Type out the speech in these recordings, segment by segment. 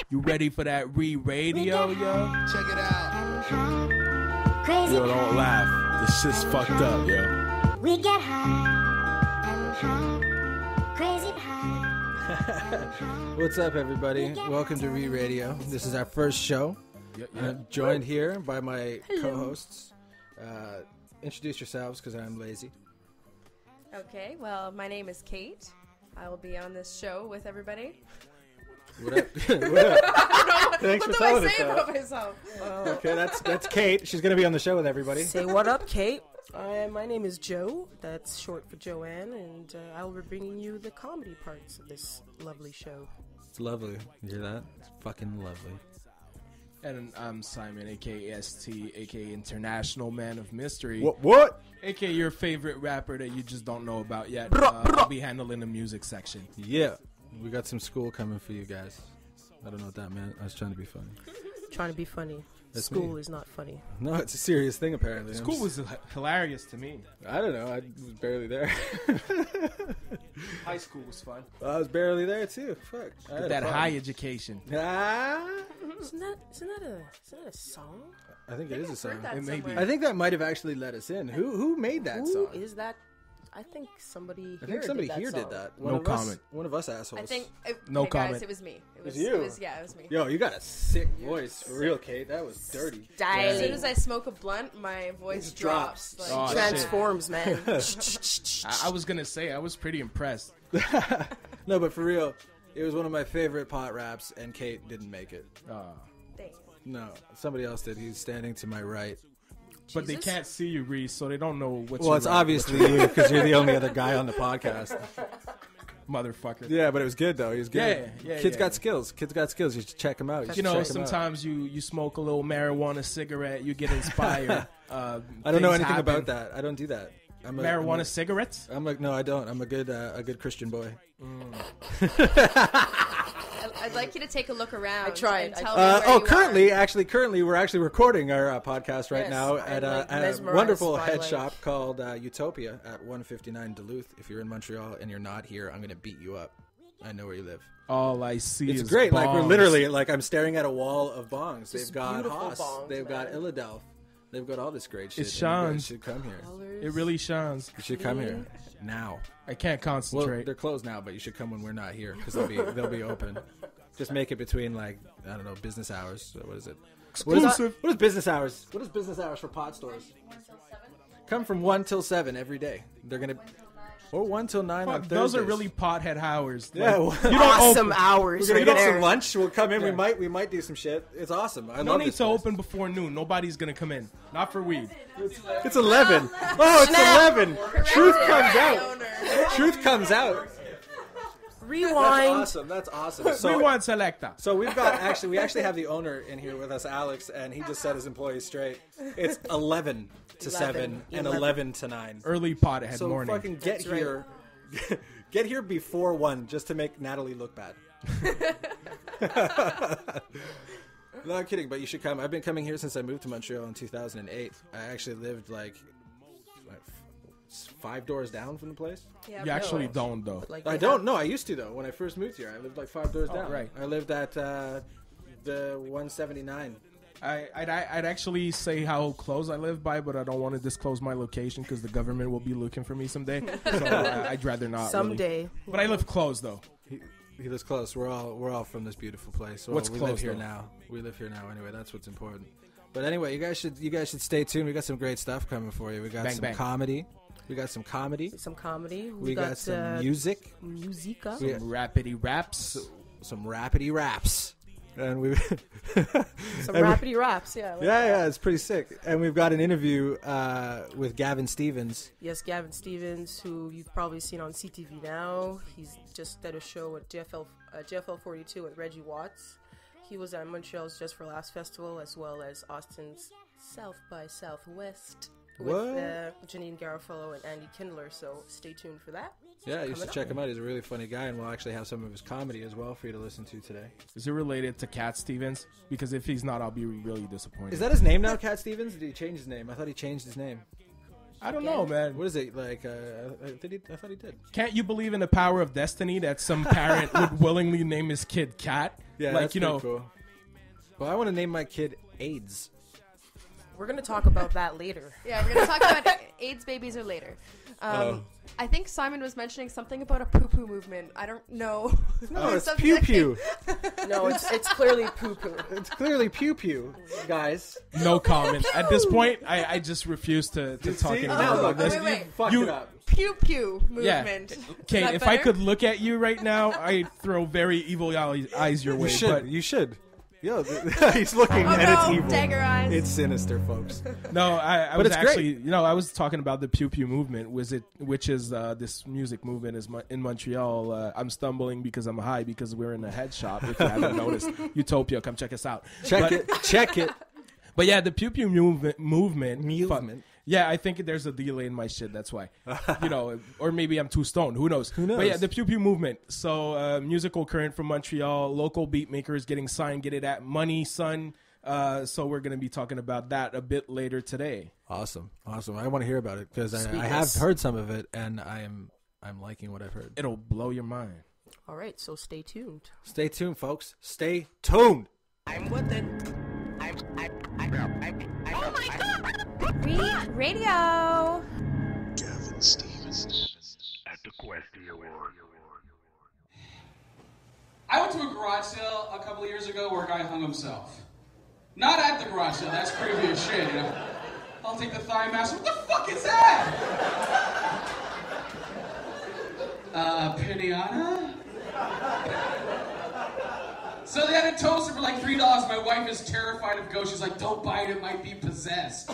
You ready for that re-radio, yo? Check it out. Yo, don't laugh. This shit's fucked up, yo. We get high and high, crazy high. What's up, everybody? Welcome to Re-Radio. This is our first show. I'm joined here by my co-hosts. Introduce yourselves, because I'm lazy. Okay, well, my name is Kate. I will be on this show with everybody. What up? What up? Thanks for telling us What do I say that. about myself? Okay, that's Kate. She's going to be on the show with everybody. Say what up, Kate. My name is Joe. That's short for Joanne, and I will be bringing you the comedy parts of this lovely show. It's lovely. You hear that? It's fucking lovely. And I'm Simon, a.k.a. ST, a.k.a. International Man of Mystery. What? A.k.a. your favorite rapper that you just don't know about yet. I'll be handling the music section. Yeah. We got some school coming for you guys. I don't know what that meant. I was trying to be funny. Trying to be funny. That's School me. is not funny. No, it's a serious thing, apparently. School was hilarious to me. I don't know. I was barely there. High school was fun. I was barely there, too. Fuck. I had That fun. high education. Ah. Isn't that a song? I think it is a song. heard that It may be. somewhere. I think that might have actually let us in. Who made that Who song? is that? I think somebody here I think somebody did that here song. did that. No comment. One of us assholes. I think. No Guys, comment. it was me. It was you? It was, yeah, it was me. Yo, you got a sick voice. For real, Kate. That was dirty. As soon as I smoke a blunt, my voice just drops. drops. Oh, shit. Transforms, man. I was going to say, I was pretty impressed. No, but for real, it was one of my favorite pot raps, and Kate didn't make it. Thanks. No, somebody else did. He's standing to my right. But they can't see you, Reese, so they don't know what Well, it's obviously you, because you're the only other guy on the podcast. motherfucker. Yeah, but it was good, though. He was good. Yeah, Kids yeah. got skills. Kids got skills. You should check him out. You know, check him out. sometimes you smoke a little marijuana cigarette, you get inspired. I don't know things anything happen. about that. I don't do that. Marijuana cigarettes? No, I don't. I'm a good Christian boy. I'd like you to take a look around. I tried. And tell me where you Currently, we're actually recording our podcast right Yes, now I'm, at like, a mesmerized wonderful by, head like- shop called Utopia at 159 Duluth. If you're in Montreal and you're not here, I'm gonna beat you up. I know where you live. All I see It's is great. Like we're bongs. literally I'm staring at a wall of bongs. Just They've got beautiful Haas. bongs, They've got man. Illadelph. They've got all this great shit. It and you guys shines. should come here. Colors. It really shines. You should come here now. I can't Well, concentrate. they're closed now, but you should come when we're not here because they'll be open. Just make it between I don't know, business hours. So what is it? Exclusive. What is business hours? What is business hours for pot stores? 1 till 7. Come from 1 till 7 every day. They're gonna, or 1 till 9 on Fuck, Thursdays. those are really pothead hours. Yeah, Like, well, you don't Awesome open. hours We're gonna right get there. some lunch. We'll come in. Yeah. We might do some shit. It's awesome. I No love need this to place. open before noon. Nobody's gonna come in. Not for weed. It's 11. Oh, it's 11. Truth comes out. Owner. Truth comes out. Rewind. That's awesome. So, we want selecta. So we actually have the owner in here with us, Alex, and he just set his employees straight. It's 11 to 7 and 11 to 9. Early pothead So morning. fucking get That's right. here. Get here before 1 just to make Natalie look bad. No, I'm kidding, but you should come. I've been coming here since I moved to Montreal in 2008. I actually lived like 5 doors down from the place. Yeah, You actually don't though. Like I they don't have- know. I used to though. When I first moved here, I lived like 5 doors down. right. I lived at the 179. I'd actually say how close I live by, but I don't want to disclose my location because the government will be looking for me someday. So I'd rather not. really. Someday. But I live close though. He lives close. We're all from this beautiful place. Well, What's we close, live here though? now. We live here now anyway. That's what's important. But anyway, you guys should stay tuned. We got some great stuff coming for you. We got Bang, some bang. comedy. We got some comedy. Some comedy. We got some music. Musica. We- Some rapidy raps. Some rapidy raps. And we Some rapidy raps. Yeah. I like that. yeah, it's pretty sick. And we've got an interview with Gavin Stephens. Yes, Gavin Stephens, who you've probably seen on CTV now. He's just at a show at JFL 42 with Reggie Watts. He was at Montreal's Just for Laughs Festival, as well as Austin's South by Southwest with Janine Garofalo and Andy Kindler. So stay tuned for that. Yeah, you should Coming check up. him out. He's a really funny guy, and we'll actually have some of his comedy as well for you to listen to today. Is it related to Cat Stevens? Because if he's not, I'll be really disappointed. Is that his name now, Cat Stevens? Or did he change his name? I thought he changed his name. I don't know, man. What is it like? I thought he did. Can't you believe in the power of destiny that some parent would willingly name his kid Cat? Yeah, like that's cool. Well, I want to name my kid AIDS. We're going to talk about that later. Yeah, we're going to talk about AIDS babies or later. I think Simon was mentioning something about a PiuPiu movement. I don't know. No, it's PiuPiu. No, it's clearly poo-poo. It's clearly PiuPiu, guys. No comment. At this point, I just refuse to talk anymore about this. Wait. Fucked it up. PiuPiu movement. Yeah. Okay, if I could look at you right now, I'd throw very evil eyes your way. You should. Yo, he's looking and it's evil. Dagger eyes. It's sinister, folks. No, I was actually, I was talking about the PiuPiu movement, which is this music movement is in Montreal. I'm stumbling because I'm high because we're in a head shop. If you haven't noticed, Utopia, come check us out. Check it. But yeah, the PiuPiu movement. Yeah, I think there's a delay in my shit. That's why, or maybe I'm too stoned. Who knows? But yeah, the PiuPiu movement. So musical current from Montreal, local beat makers getting signed, get it at money, son. So we're gonna be talking about that a bit later today. Awesome. I want to hear about it because I have heard some of it and I'm liking what I've heard. It'll blow your mind. All right, so stay tuned. Stay tuned, folks. Stay tuned. I'm with it. Oh my God! Radio. Gavin Stephens at the Questy Award. I went to a garage sale a couple of years ago where a guy hung himself. Not at the garage sale, that's creepy as shit, you know? I'll take the thigh mask. What the fuck is that? Pinata? So they had a toaster for like $3. My wife is terrified of ghosts. She's like, don't buy it might be possessed.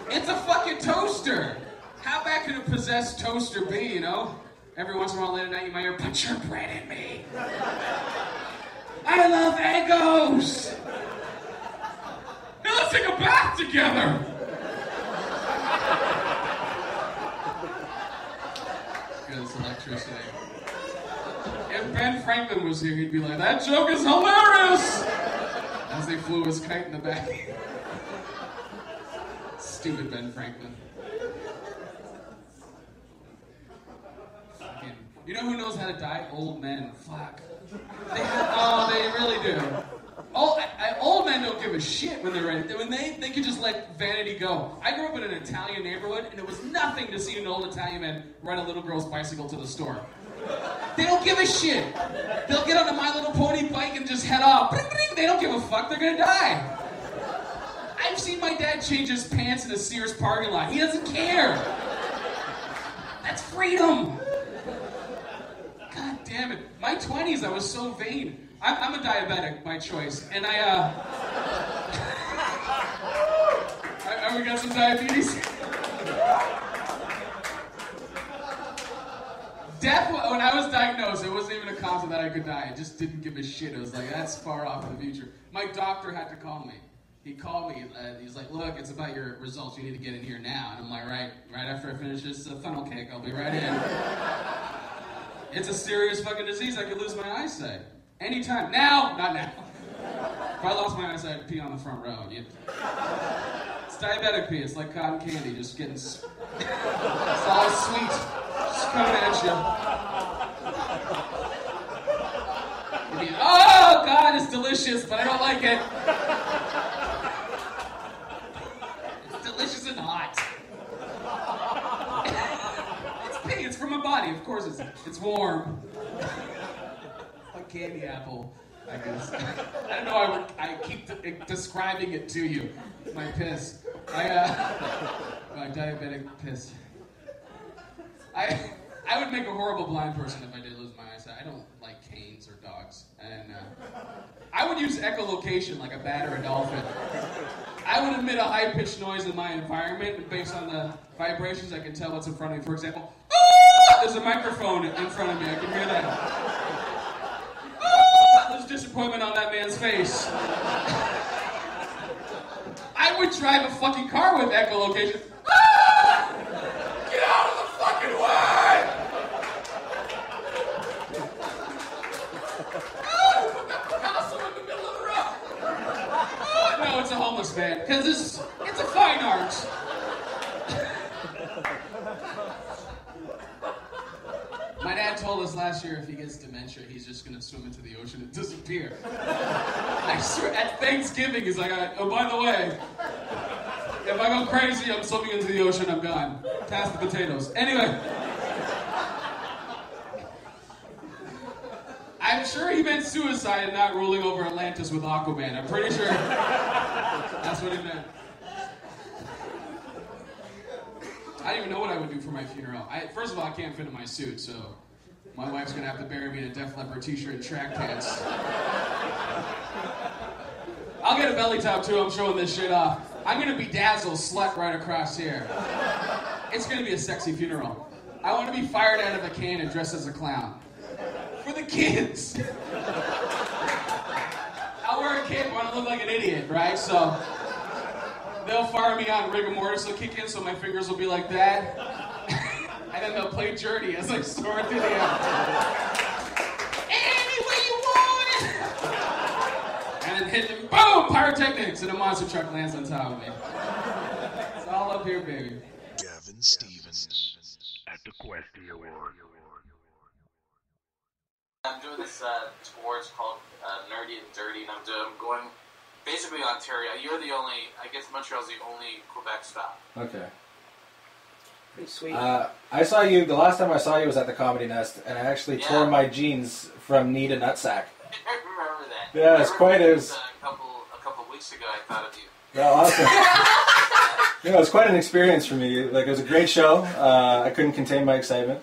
It's a fucking toaster. How bad could a possessed toaster be, you know? Every once in a while late at night you might hear, put your bread in me. I love Eggos. Now let's take a bath together. Good, it's electricity. If Ben Franklin was here, he'd be like, that joke is hilarious! As they flew his kite in the back. Stupid Ben Franklin. Fucking, you know who knows how to die? Old men. Fuck. They really do. Old men don't give a shit when they're in. When they can just let vanity go. I grew up in an Italian neighborhood, and it was nothing to see an old Italian man ride a little girl's bicycle to the store. They don't give a shit. They'll get on a My Little Pony bike and just head off. They don't give a fuck. They're gonna die. I've seen my dad change his pants in a Sears parking lot. He doesn't care. That's freedom. God damn it. My 20s, I was so vain. I'm a diabetic by choice. And I we got some diabetes? Death, when I was diagnosed, it wasn't even a concept that I could die. I just didn't give a shit. It was like, that's far off in the future. My doctor had to call me. He called me. He's like, look, it's about your results. You need to get in here now. And I'm like, right after I finish this funnel cake, I'll be right in. It's a serious fucking disease. I could lose my eyesight. Anytime. Now, not now. If I lost my eyesight, I'd pee on the front row. It's diabetic pee. It's like cotton candy, just getting... It's all sweet. Just coming at you. Oh, God, it's delicious, but I don't like it. It's delicious and hot. It's pee. It's from my body. Of course, it's warm. Like candy apple, I guess. I don't know. I keep describing it to you. My piss. My diabetic piss. I would make a horrible blind person if I did lose my eyesight. I don't like canes or dogs. And I would use echolocation like a bat or a dolphin. I would emit a high-pitched noise in my environment, and based on the vibrations, I can tell what's in front of me. For example, there's a microphone in front of me. I can hear that. There's disappointment on that man's face. I would drive a fucking car with echolocation. Get out of the fucking way! Castle in the middle of the road. No, it's a homeless man. Because it's a fine art. My dad told us last year if he gets dementia, he's just gonna swim into the ocean and disappear. I swear, at Thanksgiving, he's like, oh, by the way, if I go crazy, I'm swimming into the ocean, I'm gone. Pass the potatoes. Anyway. I'm sure he meant suicide and not ruling over Atlantis with Aquaman. I'm pretty sure that's what he meant. I don't even know what I would do for my funeral. First of all, I can't fit in my suit, so my wife's gonna have to bury me in a Def Leppard t-shirt and track pants. I'll get a belly top too, I'm showing this shit off. I'm gonna be Dazzle slut right across here. It's gonna be a sexy funeral. I wanna be fired out of a can and dressed as a clown. For the kids! I'll wear a cape, I wanna look like an idiot, right? So they'll fire me on, rigor mortis will kick in, so my fingers will be like that. And then they'll play Journey as I soar through the air. Any way you want it! And then hit them, boom! Pyrotechnics! And a monster truck lands on top of me. It's all up here, baby. Gavin Stephens at the Questy Award. I'm doing this tour, it's called Nerdy and Dirty, and I'm going basically Ontario. You're the only, I guess Montreal's the only Quebec stop. Okay. Pretty sweet. I saw you, the last time I saw you was at the Comedy Nest, and I actually tore my jeans from knee to nutsack. I remember that. Yeah, it's quite a couple weeks ago I thought of you. Yeah, awesome. You know, it was quite an experience for me. Like, it was a great show. I couldn't contain my excitement.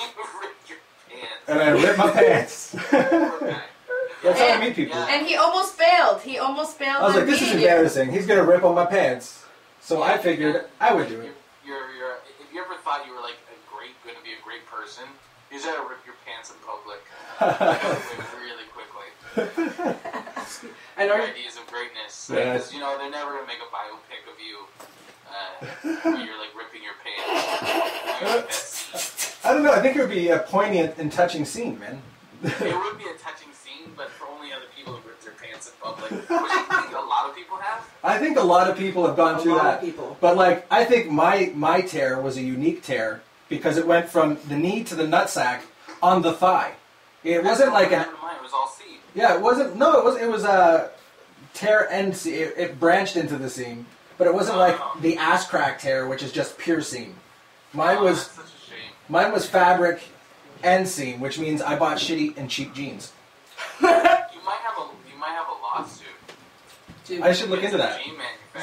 You ripped your pants. And I ripped my pants. That's how I meet people. And he almost failed. He almost failed. I was like, this is embarrassing. He's going to rip on my pants. So I figured I would do it. If you ever thought you were like going to be a great person, you just gotta rip your pants in public. Really quickly. And your ideas of greatness. Because, you know, they're never going to make a biopic of you where you're like ripping your pants. I don't know. I think it would be a poignant and touching scene, man. It would be a touching scene, but for only other people who rip their pants in public. Which I think a lot of people have. I think a lot of people have gone through that. But like, I think my tear was a unique tear because it went from the knee to the nutsack on the thigh. It wasn't like Mine was all seed. Yeah, it wasn't. No, it was a tear and seam. It branched into the seam, but it wasn't like the ass crack tear, which is just pure seam. Mine was. That's such a shame. Mine was fabric and seam, which means I bought shitty and cheap jeans. You might have a lawsuit. Dude, I should look into that.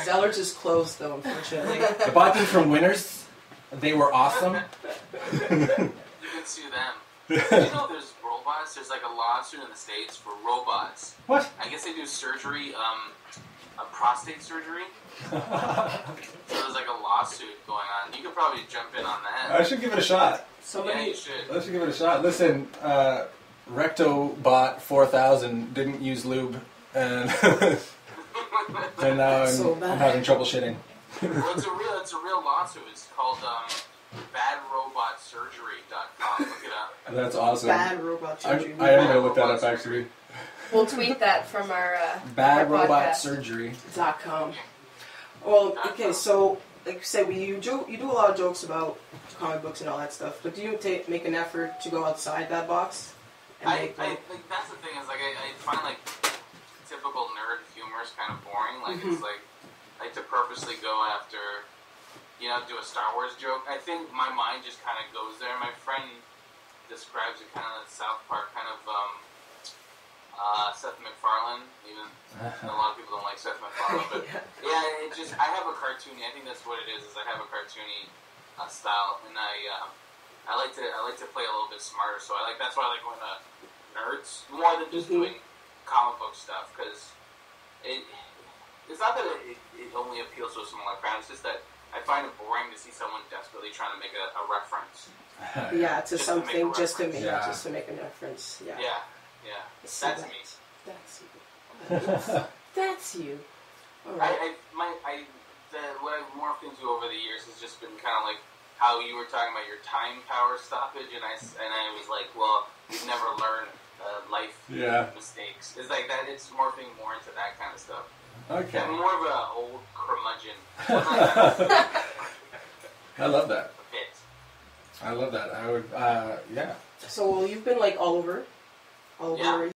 Zeller's is closed though, unfortunately. I bought them from Winners. They were awesome. You can sue them. Did you know there's robots? There's like a lawsuit in the States for robots. What? I guess they do surgery, a prostate surgery. So there's like a lawsuit going on. You could probably jump in on that. I should give it a shot. Yeah, you should. I should give it a shot. Listen, RectoBot 4000 didn't use lube, and and now I'm having trouble shitting. Well, it's a real lawsuit. It's called badrobotsurgery.com. Look it up. That's awesome. Bad robot surgery. I am gonna look that up actually. We'll tweet that from our badrobotsurgery.com. Well, okay, so like you said, you do a lot of jokes about comic books and all that stuff, but do you make an effort to go outside that box? And I think that's the thing is like I find like typical nerd humor is kind of boring. Like it's like I like to purposely go after, you know, do a Star Wars joke. I think my mind just kind of goes there. My friend describes it kind of like South Park, kind of Seth MacFarlane. Even a lot of people don't like Seth MacFarlane, but yeah, it just I have a cartoony. I think that's what it is I have a cartoony style, and I like to play a little bit smarter. So that's why I like going to nerds more than just doing comic book stuff because it's not that it only appeals to a smaller crowd. It's just that I find it boring to see someone desperately trying to make a reference. Yeah, to something just to make a reference. Yeah. Yeah. So That's me. That's you. That's you. All right. What I've morphed into over the years has just been kind of like how you were talking about your time power stoppage, and I was like, well, you've never learned life mistakes. It's like that. It's morphing more into that kind of stuff. Okay. I'm more of an old curmudgeon. I love that. A bit. I love that. I would, yeah. So you've been like all over. Yeah.